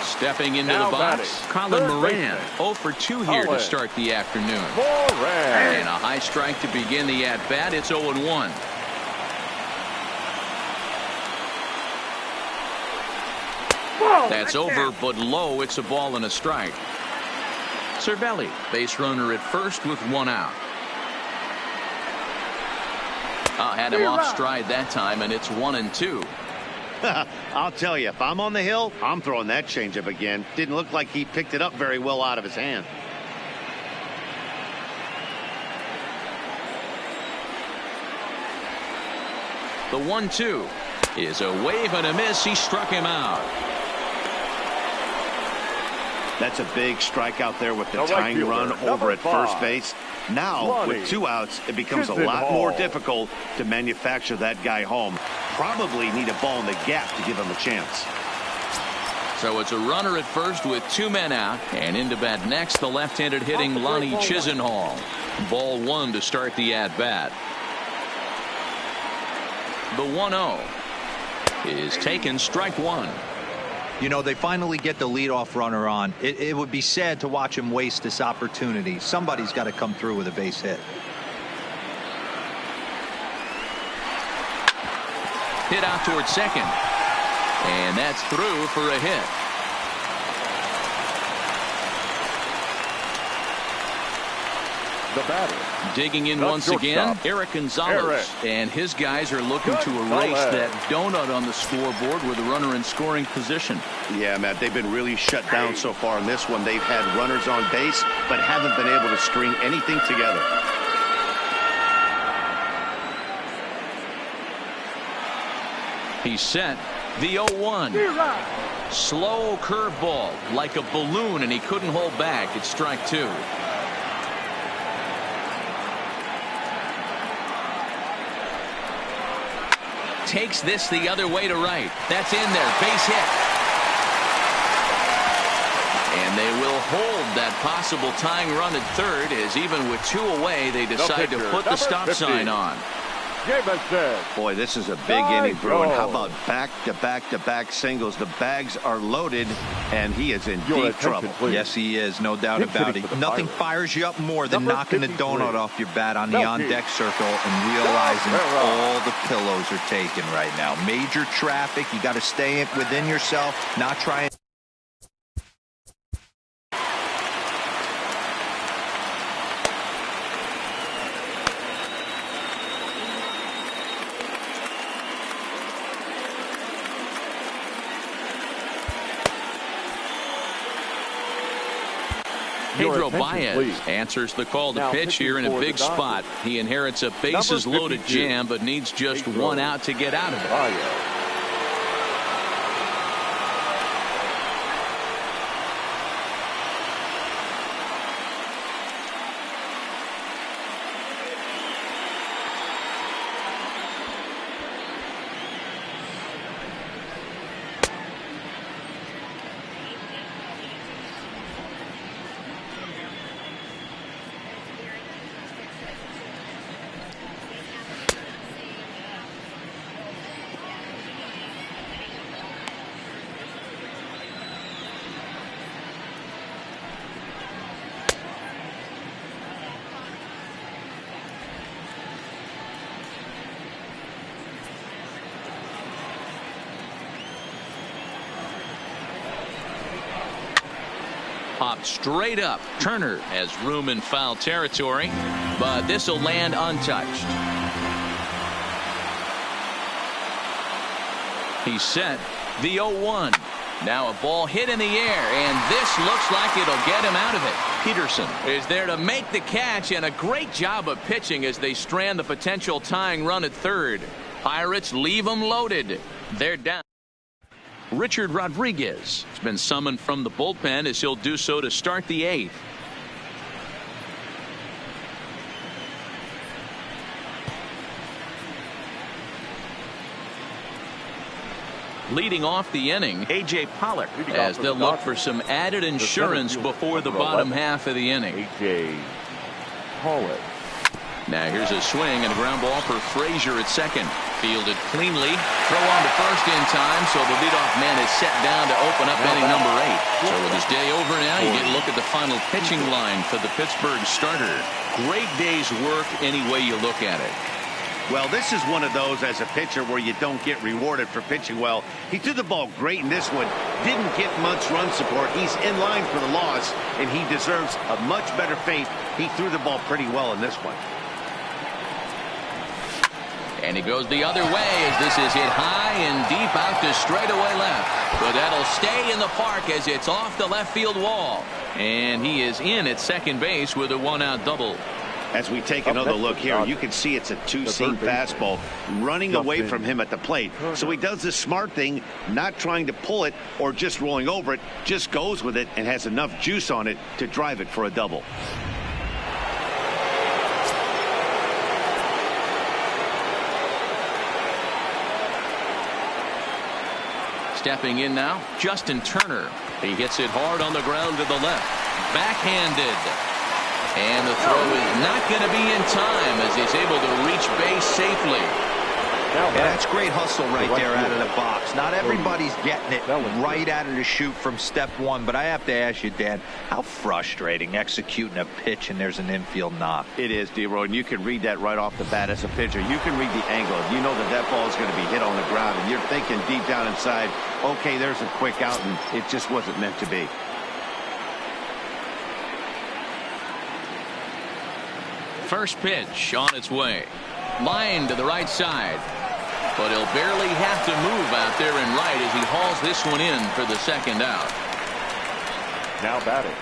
Stepping into the box, Colin Moran. 0 for 2 here to start the afternoon. And a high strike to begin the at-bat. It's 0-1. That's over, but low. It's a ball and a strike. Cervelli, base runner at first with 1 out. Had him off stride that time, and it's 1-2. I'll tell you, if I'm on the hill, I'm throwing that changeup again. Didn't look like he picked it up very well out of his hand. The 1-2 is a wave and a miss. He struck him out. That's a big strikeout there with the tying run over at first base. Now, with 2 outs, it becomes a lot more difficult to manufacture that guy home. Probably need a ball in the gap to give him a chance. So it's a runner at first with 2 men out. And into bat next, the left-handed hitting Lonnie Chisenhall. Ball 1 to start the at-bat. The 1-0 is taken, strike 1. You know, they finally get the leadoff runner on. It would be sad to watch him waste this opportunity. Somebody's got to come through with a base hit. Hit out towards second. And that's through for a hit. The batter. Digging in once again, Eric Gonzalez. And his guys are looking to erase that donut on the scoreboard with a runner in scoring position. Yeah, Matt, they've been really shut down so far in this one. They've had runners on base, but haven't been able to string anything together. He's set. The 0-1. Slow curveball, like a balloon, and he couldn't hold back. It's strike two. Takes this the other way to right. That's in there. Base hit. And they will hold that possible tying run at third, as even with two away, they decide to put the stop sign on. Boy, this is a big inning, Bruin. How about back-to-back-to-back singles? The bags are loaded, and he is in deep trouble. Yes, he is. No doubt about it. Nothing fires you up more than knocking the donut off your bat on the on-deck circle and realizing all the pillows are taken right now. Major traffic. You got to stay within yourself, not try. Pedro Baez answers the call to pitch here in a big spot. He inherits a bases loaded jam, but needs just one out to get out of it. Popped straight up. Turner has room in foul territory, but this will land untouched. He's set. The 0-1. Now a ball hit in the air, and this looks like it'll get him out of it. Peterson is there to make the catch, and a great job of pitching as they strand the potential tying run at third. Pirates leave them loaded. They're down. Richard Rodriguez has been summoned from the bullpen, as he'll do so to start the eighth. Leading off the inning, A.J. Pollock, as they'll look for some added insurance before the bottom half of the inning. A.J. Pollock. Now here's a swing and a ground ball for Frazier at second. Fielded cleanly. Throw on to first in time, so the leadoff man is set down to open up inning number 8. So with his day over now, you get a look at the final pitching line for the Pittsburgh starter. Great day's work any way you look at it. Well, this is one of those as a pitcher where you don't get rewarded for pitching well. He threw the ball great in this one. Didn't get much run support. He's in line for the loss, and he deserves a much better fate. He threw the ball pretty well in this one. And he goes the other way as this is hit high and deep out to straightaway left. But that'll stay in the park as it's off the left field wall. And he is in at second base with a one-out double. As we take another look here, you can see it's a two-seam fastball running away from him at the plate. So he does the smart thing, not trying to pull it or just rolling over it, just goes with it and has enough juice on it to drive it for a double. Stepping in now, Justin Turner. He hits it hard on the ground to the left. Backhanded. And the throw is not going to be in time as he's able to reach base safely. Now Yeah, that's great hustle right there out of the box. Not everybody's getting it right out of the chute from step one, but I have to ask you, Dan, how frustrating executing a pitch and there's an infield knock. It is, D-Roy, and you can read that right off the bat as a pitcher. You can read the angle. You know that that ball is going to be hit on the ground, and you're thinking deep down inside, okay, there's a quick out, and it just wasn't meant to be. First pitch on its way. Line to the right side. But he'll barely have to move out there in right as he hauls this one in for the second out. Now batting,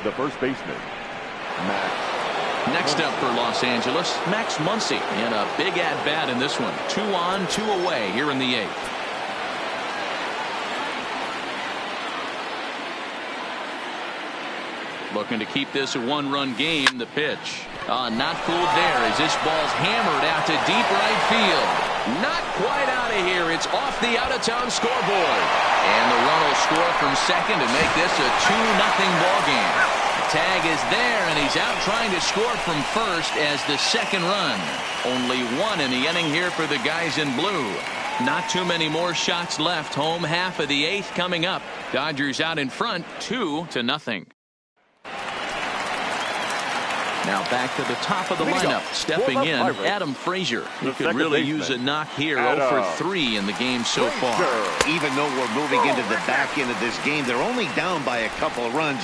the first baseman, Max. Next up for Los Angeles, Max Muncy in a big at-bat in this one. 2 on, 2 away here in the 8th. Looking to keep this a 1-run game. The pitch. Not fooled there as this ball's hammered out to deep right field. Not quite out of here. It's off the out-of-town scoreboard. And the run will score from second to make this a 2-0 ball game. The tag is there, and he's out trying to score from first as the second run. Only 1 in the inning here for the guys in blue. Not too many more shots left. Home half of the 8th coming up. Dodgers out in front, 2-0. Now back to the top of the lineup. Stepping in, Adam Frazier. He could really use a knock here. 0 for 3 in the game so far. Even though we're moving into the back end of this game, they're only down by a couple of runs.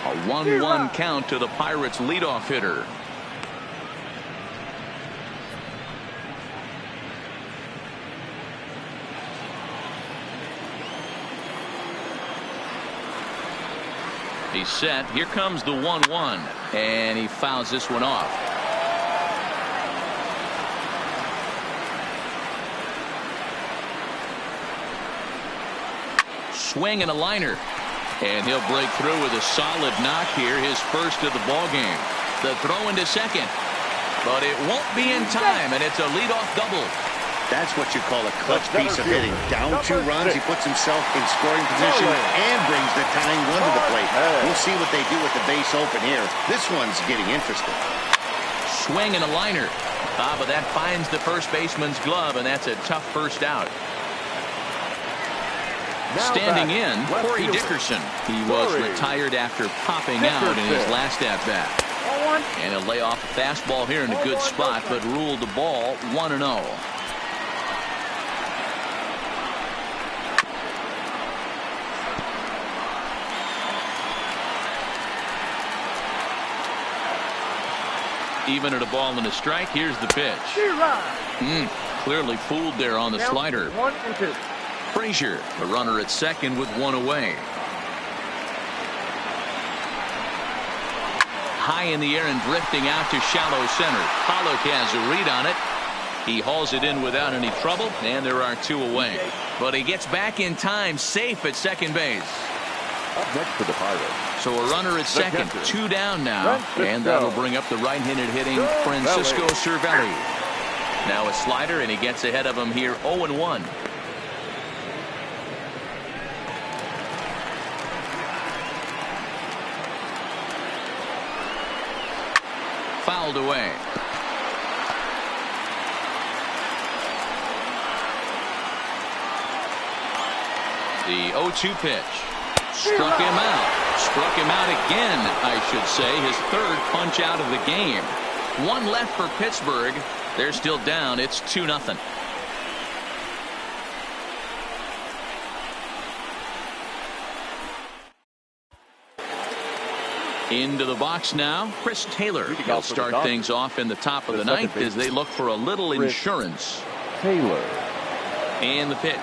A 1-1 count to the Pirates leadoff hitter. He's set. Here comes the 1-1, and he fouls this one off. Swing and a liner, and he'll break through with a solid knock here, his first of the ball game. The throw into second, but it won't be in time, and it's a leadoff double. That's what you call a clutch piece of hitting. Down 2 runs, he puts himself in scoring position and brings the tying one to the plate. We'll see what they do with the base open here. This one's getting interesting. Swing and a liner. But that finds the first baseman's glove, and that's a tough first out. Standing in, Corey Dickerson. He was retired after popping out in his last at-bat. And he'll lay off a fastball here in a good spot, but ruled the ball 1-0. Even at a ball and a strike. Here's the pitch. Clearly fooled there on the slider. 1-2. Frazier, the runner at second with 1 away. High in the air and drifting out to shallow center. Pollock has a read on it. He hauls it in without any trouble, and there are 2 away. But he gets back in time, safe at second base. Up next for the Pirates. So a runner at second, 2 down now, and that'll bring up the right-handed hitting Francisco Cervelli. Now a slider, and he gets ahead of him here, 0-1. Fouled away. The 0-2 pitch. Struck him out. Struck him out again, I should say. His 3rd punch out of the game. 1 left for Pittsburgh. They're still down. It's 2-0. Into the box now, Chris Taylor. He'll start things off in the top of the 9th as they look for a little insurance. Taylor. And the pitch.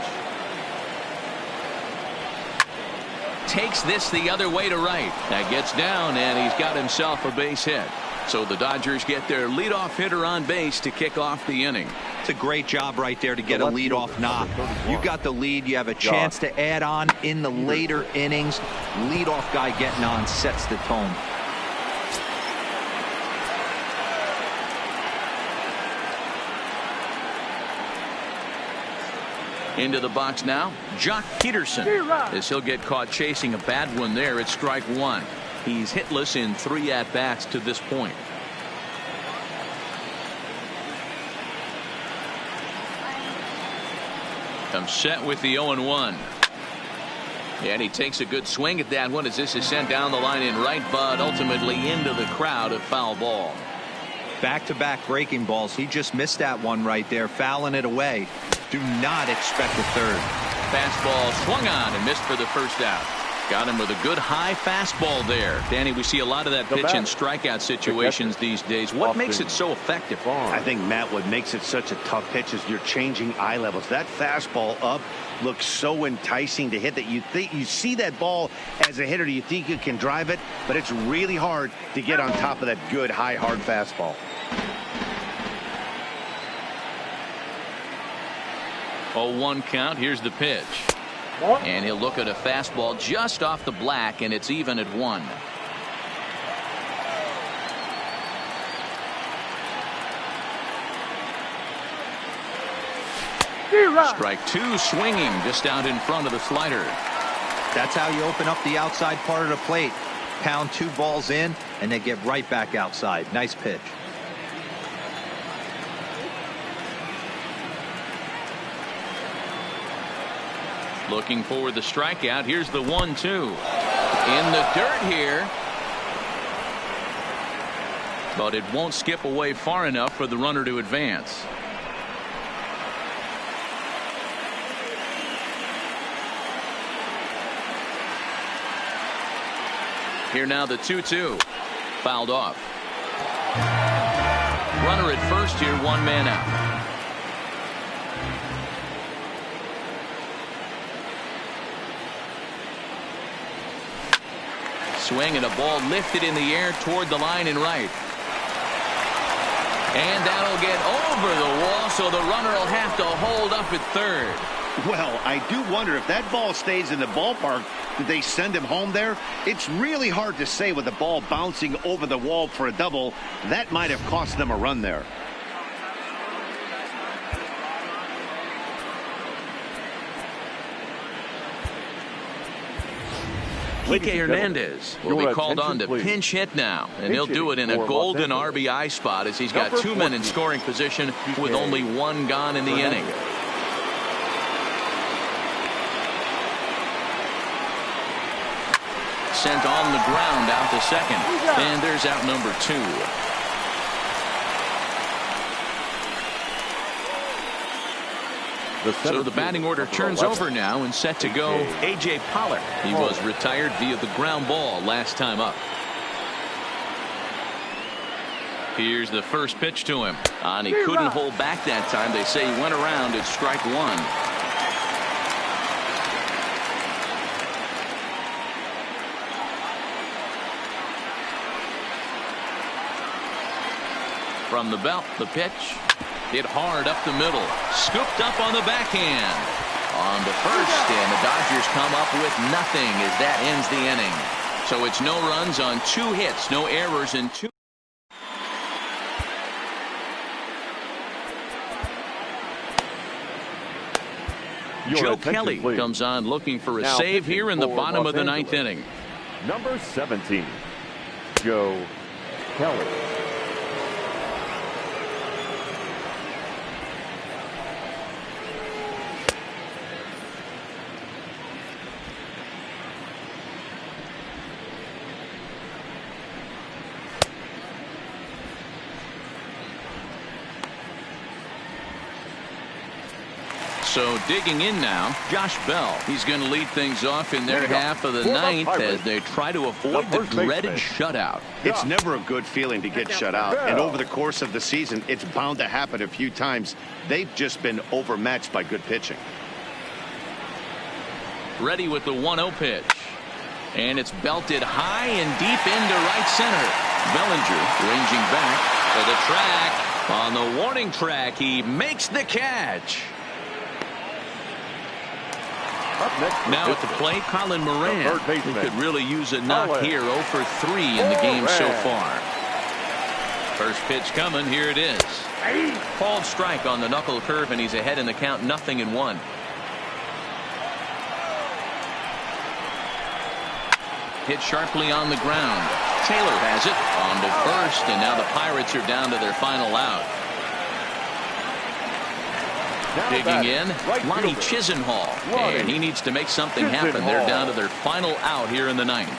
Takes this the other way to right. That gets down, and he's got himself a base hit. So the Dodgers get their leadoff hitter on base to kick off the inning. It's a great job right there to get a leadoff knock. You got the lead. You have a chance to add on in the later innings. Leadoff guy getting on sets the tone. Into the box now, Jock Peterson, as he'll get caught chasing a bad one there. It's strike one. He's hitless in 3 at-bats to this point. I'm set with the 0-1. And he takes a good swing at that one as this is sent down the line in right, but ultimately into the crowd, a foul ball. Back-to-back breaking balls. He just missed that one right there, fouling it away. Do not expect a third. Fastball swung on and missed for the first out. Got him with a good high fastball there. Danny, we see a lot of that pitch in strikeout situations these days. What makes it so effective? I think, Matt, what makes it such a tough pitch is you're changing eye levels. That fastball up looks so enticing to hit that you see that ball as a hitter, you think you can drive it, but it's really hard to get on top of that good high hard fastball. 0-1 count. Here's the pitch. And he'll look at a fastball just off the black, and it's even at 1. Strike 2 swinging just out in front of the slider. That's how you open up the outside part of the plate. Pound 2 balls in, and they get right back outside. Nice pitch. Looking for the strikeout. Here's the 1-2. In the dirt here. But it won't skip away far enough for the runner to advance. Here now the 2-2. Fouled off. Runner at first here, 1 man out. Swing and a ball lifted in the air toward the line in right. And that'll get over the wall, so the runner will have to hold up at third. Well, I do wonder if that ball stays in the ballpark, did they send him home there? It's really hard to say with the ball bouncing over the wall for a double. That might have cost them a run there. Kike Hernandez will be called on to pinch hit now, and he'll do it in a golden RBI spot as he's got 2 men in scoring position with only 1 gone in the inning. Sent on the ground out to second, and there's out number 2. So the batting order turns over now and set to go A.J. Pollard. He was retired via the ground ball last time up. Here's the first pitch to him. And he couldn't hold back that time. They say he went around at strike 1. From the belt, the pitch. Hit hard up the middle. Scooped up on the backhand. On to first, and the Dodgers come up with nothing as that ends the inning. So it's no runs on 2 hits, no errors in 2. Joe Kelly comes on looking for a save here in the bottom of the 9th inning. Number 17, Joe Kelly. So digging in now, Josh Bell. He's going to lead things off in their half of the 9th as they try to avoid the dreaded shutout. It's never a good feeling to get shut out, and over the course of the season, it's bound to happen a few times. They've just been overmatched by good pitching. Ready with the 1-0 pitch. And it's belted high and deep into right center. Bellinger ranging back for the track. On the warning track, he makes the catch. Now at the plate, Colin Moran, who could really use a knock here. 0 for 3 in the game so far. First pitch coming. Here it is. Called strike on the knuckle curve, and he's ahead in the count, 0-1. hit sharply on the ground. Taylor has it on to first, and now the Pirates are down to their final out. Digging in, Lonnie Chisenhall, and he needs to make something happen. They're down to their final out here in the ninth.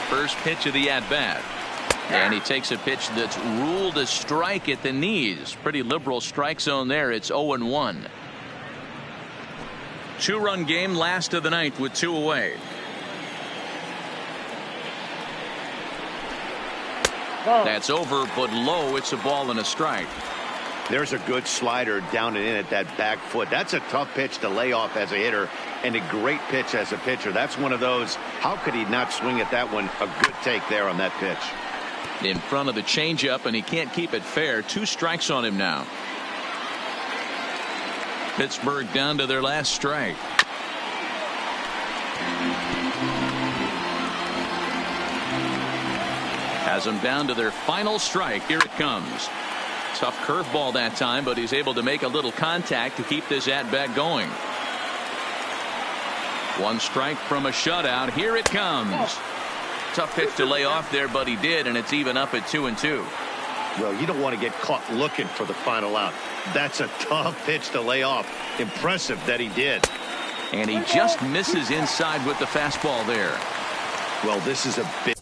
First pitch of the at-bat. And he takes a pitch that's ruled a strike at the knees. Pretty liberal strike zone there. It's 0-1. Two-run game, last of the ninth with 2 away. That's over, but low. It's a ball and a strike. There's a good slider down and in at that back foot. That's a tough pitch to lay off as a hitter, and a great pitch as a pitcher. That's one of those, how could he not swing at that one? A good take there on that pitch. In front of the changeup, and he can't keep it fair. 2 strikes on him now. Pittsburgh down to their last strike. Has them down to their final strike. Here it comes. Tough curveball that time, but he's able to make a little contact to keep this at-bat going. 1 strike from a shutout. Here it comes. Tough pitch to lay off there, but he did, and it's even up at 2-2. Well, you don't want to get caught looking for the final out. That's a tough pitch to lay off. Impressive that he did. And he just misses inside with the fastball there. Well, this is a big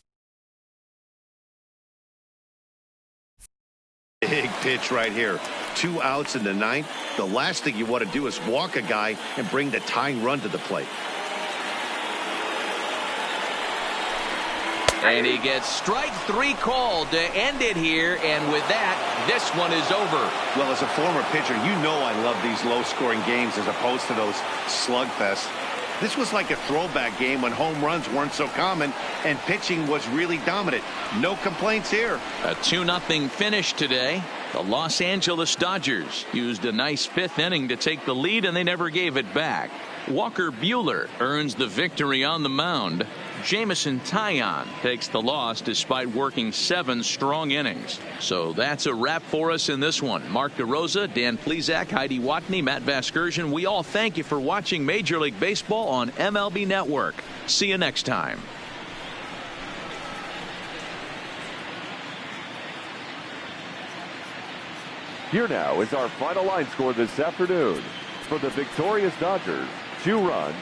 pitch right here. 2 outs in the ninth. The last thing you want to do is walk a guy and bring the tying run to the plate. And he gets strike 3 called to end it here, and with that, this one is over. Well, as a former pitcher, you know I love these low-scoring games as opposed to those slugfests. This was like a throwback game when home runs weren't so common and pitching was really dominant. No complaints here. A 2-0 finish today. The Los Angeles Dodgers used a nice 5th inning to take the lead, and they never gave it back. Walker Buehler earns the victory on the mound. Jameson Taillon takes the loss despite working 7 strong innings. So that's a wrap for us in this one. Mark DeRosa, Dan Plesac, Heidi Watney, Matt Vasgersian. We all thank you for watching Major League Baseball on MLB Network. See you next time. Here now is our final line score this afternoon. For the victorious Dodgers, 2 runs.